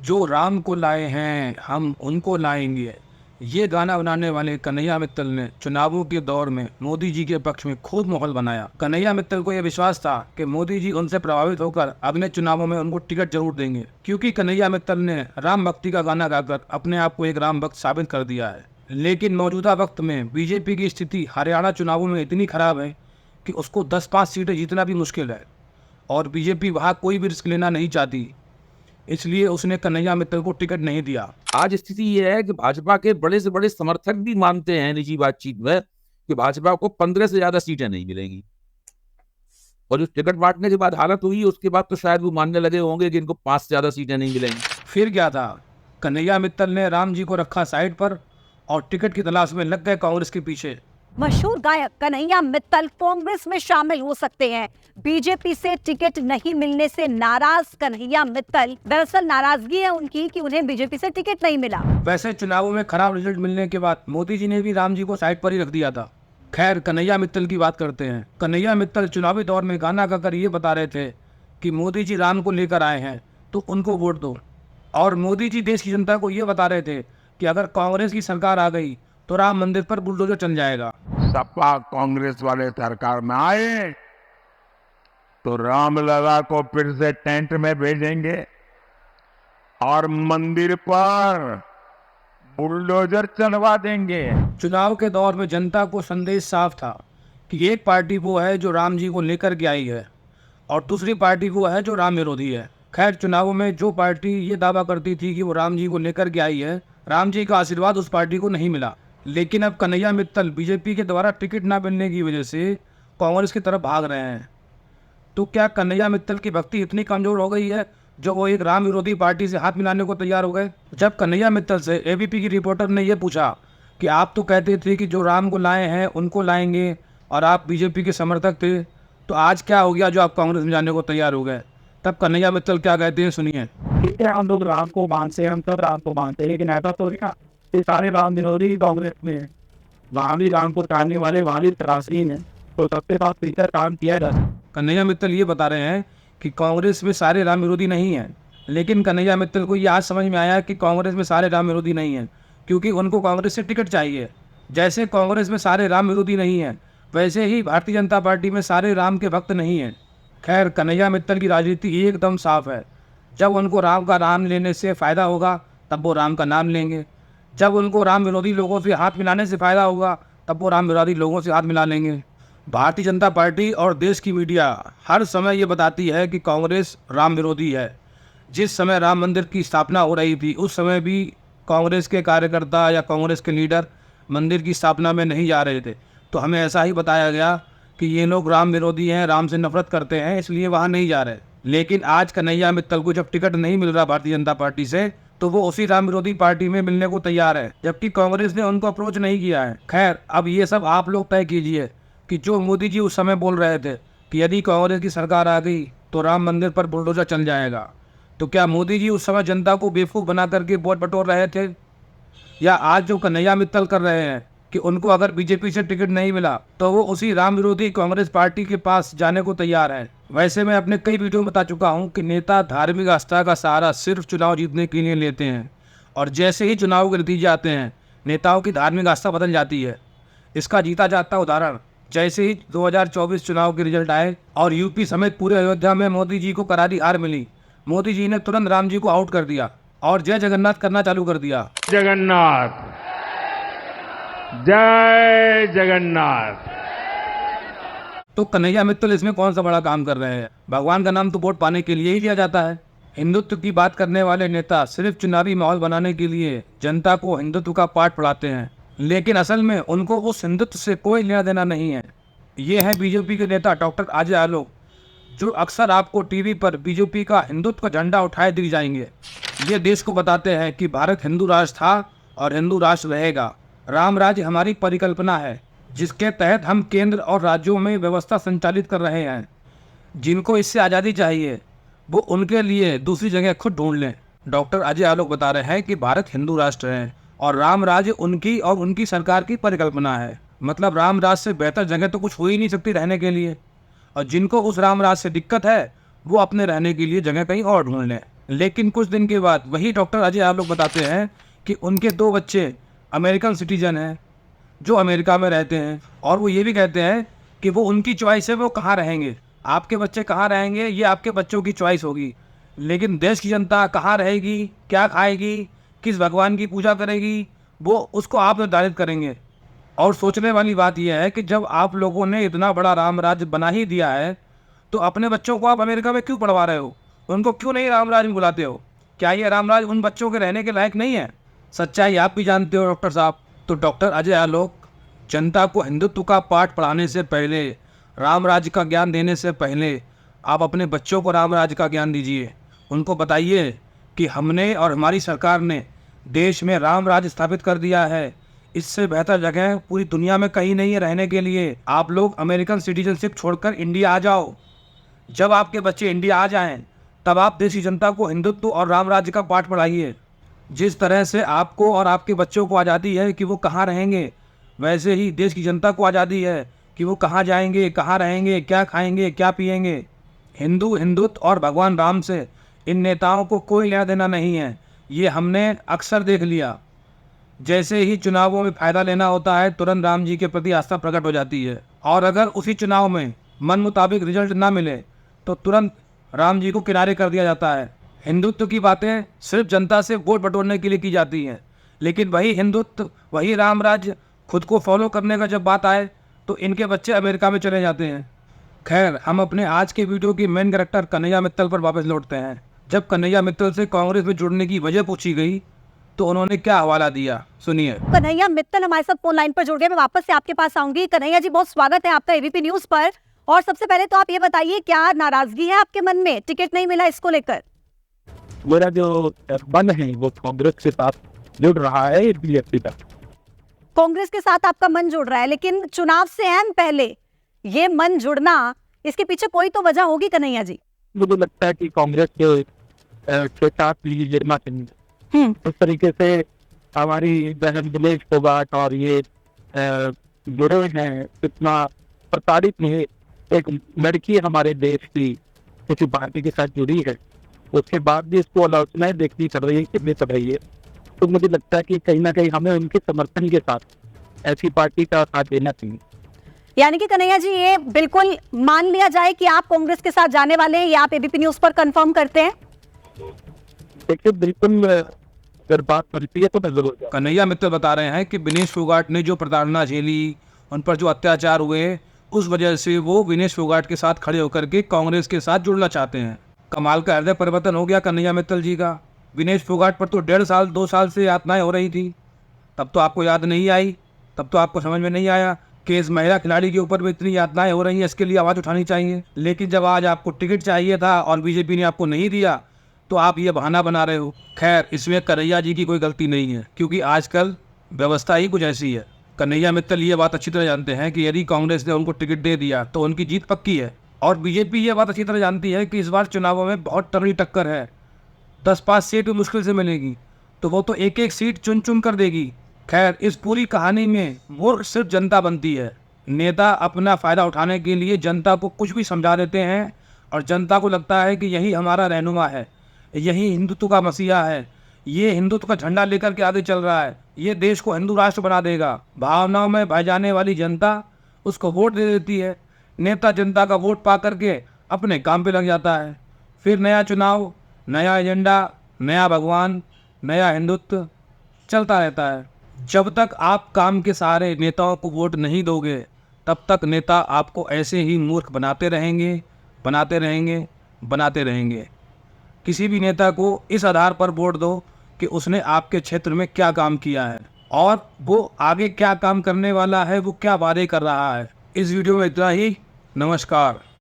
जो राम को लाए हैं हम उनको लाएंगे। ये गाना बनाने वाले कन्हैया मित्तल ने चुनावों के दौर में मोदी जी के पक्ष में खूब माहौल बनाया। कन्हैया मित्तल को यह विश्वास था कि मोदी जी उनसे प्रभावित होकर अगले चुनावों में उनको टिकट जरूर देंगे, क्योंकि कन्हैया मित्तल ने राम भक्ति का गाना गाकर अपने आप को एक राम भक्त साबित कर दिया है। लेकिन मौजूदा वक्त में बीजेपी की स्थिति हरियाणा चुनावों में इतनी खराब है कि उसको 10-5 सीटें जीतना भी मुश्किल है और बीजेपी वहाँ कोई भी रिस्क लेना नहीं चाहती, इसलिए उसने कन्हैया मित्तल को टिकट नहीं दिया। आज स्थिति यह है कि भाजपा के बड़े से बड़े समर्थक भी मानते हैं निजी बातचीत में कि भाजपा को 15 से ज्यादा सीटें नहीं मिलेंगी। और जो टिकट बांटने के बाद हालत हुई उसके बाद तो शायद वो मानने लगे होंगे कि इनको 5 से ज्यादा सीटें नहीं मिलेंगी। फिर क्या था, कन्हैया मित्तल ने राम जी को रखा साइड पर और टिकट की तलाश में लग गए कांग्रेस के पीछे। मशहूर गायक कन्हैया मित्तल कांग्रेस में शामिल हो सकते हैं। बीजेपी से टिकट नहीं मिलने से नाराज कन्हैया मित्तल, दरअसल नाराजगी है उनकी कि उन्हें बीजेपी से टिकट नहीं मिला। वैसे चुनावों में खराब रिजल्ट मिलने के बाद मोदी जी ने भी राम जी को साइड पर ही रख दिया था। खैर, कन्हैया मित्तल की बात करते हैं। कन्हैया मित्तल चुनावी दौर में गाना गाकर ये बता रहे थे कि मोदी जी राम को लेकर आए हैं तो उनको वोट दो, और मोदी जी देश की जनता को ये बता रहे थे कि अगर कांग्रेस की सरकार आ गई तो राम मंदिर पर बुलडोजर चल जाएगा। सपा कांग्रेस वाले सरकार में आए तो रामलला को फिर से टेंट में भेजेंगे और मंदिर पर बुलडोजर चलवा देंगे। चुनाव के दौर में जनता को संदेश साफ था कि एक पार्टी वो है जो राम जी को लेकर के आई है और दूसरी पार्टी वो है जो राम विरोधी है। खैर, चुनावों में जो पार्टी ये दावा करती थी कि वो राम जी को लेकर के आई है, राम जी का आशीर्वाद उस पार्टी को नहीं मिला। लेकिन अब कन्हैया मित्तल बीजेपी के द्वारा टिकट ना मिलने की वजह से कांग्रेस की तरफ भाग रहे हैं। तो क्या कन्हैया मित्तल की भक्ति इतनी कमजोर हो गई है जो वो एक राम विरोधी पार्टी से हाथ मिलाने को तैयार हो गए? जब कन्हैया मित्तल से एबीपी की रिपोर्टर ने यह पूछा कि आप तो कहते थे कि जो राम को लाए हैं उनको लाएंगे और आप बीजेपी के समर्थक थे, तो आज क्या हो गया जो आप कांग्रेस में जाने को तैयार हो गए? तब कन्हैया मित्तल क्या कहते हैं, सुनिए। ठीक है, हम लोग राम को मानते हैं, हम सब राम को मानते हैं, लेकिन ऐसा तो नहीं ना ये सारे राम विरोधी कांग्रेस में है। वहाँ भी राम को चाहने वाले वहाँ भी त्रासीन है, तो सबके साथ मिलकर काम किया जा सकता। कन्हैया मित्तल ये बता रहे हैं कि कांग्रेस में सारे राम विरोधी नहीं हैं, लेकिन कन्हैया मित्तल को ये आज समझ में आया कि कांग्रेस में सारे राम विरोधी नहीं हैं, क्योंकि उनको कांग्रेस से टिकट चाहिए। जैसे कांग्रेस में सारे राम विरोधी नहीं हैं, वैसे ही भारतीय जनता पार्टी में सारे राम के भक्त नहीं हैं। खैर, कन्हैया मित्तल की राजनीति एकदम साफ है। जब उनको राम का नाम लेने से फ़ायदा होगा तब वो राम का नाम लेंगे, जब उनको राम विरोधी लोगों से हाथ मिलाने से फ़ायदा होगा तब वो राम विरोधी लोगों से हाथ मिला लेंगे। भारतीय जनता पार्टी और देश की मीडिया हर समय ये बताती है कि कांग्रेस राम विरोधी है। जिस समय राम मंदिर की स्थापना हो रही थी उस समय भी कांग्रेस के कार्यकर्ता या कांग्रेस के लीडर मंदिर की स्थापना में नहीं जा रहे थे, तो हमें ऐसा ही बताया गया कि ये लोग राम विरोधी हैं, राम से नफरत करते हैं, इसलिए वहाँ नहीं जा रहे। लेकिन आज कन्हैया मित्तल को जब टिकट नहीं मिल रहा भारतीय जनता पार्टी से, तो वो उसी राम विरोधी पार्टी में मिलने को तैयार है, जबकि कांग्रेस ने उनको अप्रोच नहीं किया है। खैर, अब ये सब आप लोग तय कीजिए कि जो मोदी जी उस समय बोल रहे थे कि यदि कांग्रेस की सरकार आ गई तो राम मंदिर पर बुलडोजर चल जाएगा, तो क्या मोदी जी उस समय जनता को बेवकूफ़ बना करके वोट बटोर रहे थे, या आज जो कन्हैया मित्तल कर रहे हैं कि उनको अगर बीजेपी से टिकट नहीं मिला तो वो उसी राम विरोधी कांग्रेस पार्टी के पास जाने को तैयार है? वैसे मैं अपने कई वीडियो में बता चुका हूं कि नेता धार्मिक आस्था का सहारा सिर्फ चुनाव जीतने के लिए लेते हैं, और जैसे ही चुनाव के नतीजे आते हैं नेताओं की धार्मिक आस्था बदल जाती है। इसका जीता जाता उदाहरण, जैसे ही 2024 चुनाव के रिजल्ट आए और यूपी समेत पूरे अयोध्या में मोदी जी को करारी हार मिली, मोदी जी ने तुरंत राम जी को आउट कर दिया और जय जगन्नाथ करना चालू कर दिया। जगन्नाथ, जय जगन्नाथ। तो कन्हैया मित्तल इसमें कौन सा बड़ा काम कर रहे हैं? भगवान का नाम तो वोट पाने के लिए ही लिया जाता है। हिंदुत्व की बात करने वाले नेता सिर्फ चुनावी माहौल बनाने के लिए जनता को हिंदुत्व का पाठ पढ़ाते हैं, लेकिन असल में उनको उस हिंदुत्व से कोई लेना देना नहीं है। ये है बीजेपी के नेता डॉक्टर अजय आलोक, जो अक्सर आपको टीवी पर बीजेपी का हिंदुत्व का झंडा उठाए दिख जाएंगे। ये देश को बताते हैं कि भारत हिंदू राष्ट्र था और हिंदू राष्ट्र रहेगा। राम राज्य हमारी परिकल्पना है, जिसके तहत हम केंद्र और राज्यों में व्यवस्था संचालित कर रहे हैं। जिनको इससे आज़ादी चाहिए वो उनके लिए दूसरी जगह खुद ढूंढ लें। डॉक्टर अजय आलोक बता रहे हैं कि भारत हिंदू राष्ट्र है और राम राज्य उनकी और उनकी सरकार की परिकल्पना है। मतलब राम राज्य से बेहतर जगह तो कुछ हो ही नहीं सकती रहने के लिए, और जिनको उस राम राज्य से दिक्कत है वो अपने रहने के लिए जगह कहीं और ढूंढ लें। लेकिन कुछ दिन के बाद वही डॉक्टर अजय आलोक बताते हैं कि उनके 2 बच्चे अमेरिकन सिटीजन हैं जो अमेरिका में रहते हैं, और वो ये भी कहते हैं कि वो उनकी चॉइस है वो कहाँ रहेंगे। आपके बच्चे कहाँ रहेंगे ये आपके बच्चों की चॉइस होगी, लेकिन देश की जनता कहाँ रहेगी, क्या खाएगी, किस भगवान की पूजा करेगी, वो उसको आप निर्धारित करेंगे। और सोचने वाली बात यह है कि जब आप लोगों ने इतना बड़ा राम राज्य बना ही दिया है तो अपने बच्चों को आप अमेरिका में क्यों पढ़वा रहे हो, उनको क्यों नहीं राम राज्य में बुलाते हो? क्या ये राम राज्य उन बच्चों के रहने के लायक नहीं है? सच्चाई आप भी जानते हो डॉक्टर साहब। तो डॉक्टर अजय आलोक जनता को हिंदुत्व का पाठ पढ़ाने से पहले, राम राज्य का ज्ञान देने से पहले आप अपने बच्चों को राम राज्य का ज्ञान दीजिए। उनको बताइए कि हमने और हमारी सरकार ने देश में राम राज्य स्थापित कर दिया है, इससे बेहतर जगह पूरी दुनिया में कहीं नहीं है रहने के लिए। आप लोग अमेरिकन सिटीजनशिप छोड़कर इंडिया आ जाओ। जब आपके बच्चे इंडिया आ जाएं तब आप देश की जनता को हिंदुत्व और राम राज्य का पाठ पढ़ाइए। जिस तरह से आपको और आपके बच्चों को आज़ादी है कि वो कहाँ रहेंगे, वैसे ही देश की जनता को आज़ादी है कि वो कहाँ जाएंगे, कहाँ रहेंगे, क्या खाएंगे, क्या पिएंगे। हिंदुत्व और भगवान राम से इन नेताओं को कोई लेना देना नहीं है, ये हमने अक्सर देख लिया। जैसे ही चुनावों में फ़ायदा लेना होता है तुरंत राम जी के प्रति आस्था प्रकट हो जाती है, और अगर उसी चुनाव में मन मुताबिक रिजल्ट ना मिले तो तुरंत राम जी को किनारे कर दिया जाता है। हिंदुत्व की बातें सिर्फ जनता से वोट बटोरने के लिए की जाती हैं, लेकिन वही हिंदुत्व, वही राम राज्य खुद को फॉलो करने का जब बात आए तो इनके बच्चे अमेरिका में चले जाते हैं। खैर, हम अपने आज के वीडियो की मेन कैरेक्टर कन्हैया मित्तल पर वापस लौटते हैं। जब कन्हैया मित्तल से कांग्रेस में जुड़ने की वजह पूछी गई तो उन्होंने क्या हवाला दिया, सुनिए। कन्हैया मित्तल हमारे साथ फोन लाइन पर जुड़ गए। मैं वापस से आपके पास आऊंगी। कन्हैया जी, बहुत स्वागत है आपका एबीपी न्यूज पर। और सबसे पहले तो आप ये बताइए, क्या नाराजगी है आपके मन में टिकट नहीं मिला इसको लेकर? मेरा जो मन है वो कांग्रेस के साथ जुड़ रहा है बीजेपी तक। कांग्रेस के साथ आपका मन जुड़ रहा है, लेकिन चुनाव से अहम पहले ये मन जुड़ना, इसके पीछे कोई तो वजह होगी कन्हैया जी। मुझे लगता है कि कांग्रेस के साथ गिरना चाहिए। उस तरीके से हमारी बहन दिनेश फोगाट और ये जुड़े हैं, इतना प्रताड़ित नहीं। एक लड़की हमारे देश की किसी पार्टी के साथ जुड़ी है, उसके बाद भी इसको आलोचनाएं देखनी चल रही है, कितनी चल रही है। तो मुझे लगता है कि कहीं ना कहीं हमें उनके समर्थन के साथ ऐसी पार्टी का साथ देना चाहिए। यानी कि कन्हैया जी, ये बिल्कुल मान लिया जाए कि आप कांग्रेस के साथ जाने वाले हैं, ये आप एबीपी न्यूज पर कंफर्म करते हैं? देखिए, बिल्कुल अगर बात करती है तो मैं जरूर जाऊंगा। कन्हैया मित्तल बता रहे हैं कि विनेश फोगाट ने जो प्रताड़ना झेली, उन पर जो अत्याचार हुए, उस वजह से वो विनेश फोगाट के साथ खड़े होकर के कांग्रेस के साथ जुड़ना चाहते हैं। कमाल का हृदय परिवर्तन हो गया कन्हैया मित्तल जी का। विनेश फोगाट पर तो 1.5 साल 2 साल से यातनाएं हो रही थी, तब तो आपको याद नहीं आई, तब तो आपको समझ में नहीं आया कि इस महिला खिलाड़ी के ऊपर भी इतनी यातनाएं हो रही हैं, इसके लिए आवाज़ उठानी चाहिए। लेकिन जब आज आपको टिकट चाहिए था और बीजेपी ने आपको नहीं दिया तो आप ये बहाना बना रहे हो। खैर, इसमें कन्हैया जी की कोई गलती नहीं है, क्योंकि आजकल व्यवस्था ही कुछ ऐसी है। कन्हैया मित्तल ये बात अच्छी तरह जानते हैं कि यदि कांग्रेस ने उनको टिकट दे दिया तो उनकी जीत पक्की है, और बीजेपी ये बात अच्छी तरह जानती है कि इस बार चुनावों में बहुत तगड़ी टक्कर है। 10-5 सीट भी मुश्किल से मिलेगी, तो वो तो एक एक सीट चुन चुन कर देगी। खैर, इस पूरी कहानी में मूर्ख सिर्फ जनता बनती है। नेता अपना फ़ायदा उठाने के लिए जनता को कुछ भी समझा देते हैं, और जनता को लगता है कि यही हमारा रहनुमा है, यही हिंदुत्व का मसीहा है, ये हिंदुत्व का झंडा लेकर के आगे चल रहा है, ये देश को हिंदू राष्ट्र बना देगा। भावनाओं में बह जाने वाली जनता उसको वोट दे देती है। नेता जनता का वोट पा करके अपने काम पे लग जाता है। फिर नया चुनाव, नया एजेंडा, नया भगवान, नया हिंदुत्व चलता रहता है। जब तक आप काम के सहारे नेताओं को वोट नहीं दोगे, तब तक नेता आपको ऐसे ही मूर्ख बनाते रहेंगे, बनाते रहेंगे, बनाते रहेंगे। किसी भी नेता को इस आधार पर वोट दो कि उसने आपके क्षेत्र में क्या काम किया है और वो आगे क्या काम करने वाला है, वो क्या वादे कर रहा है। इस वीडियो में इतना ही। नमस्कार।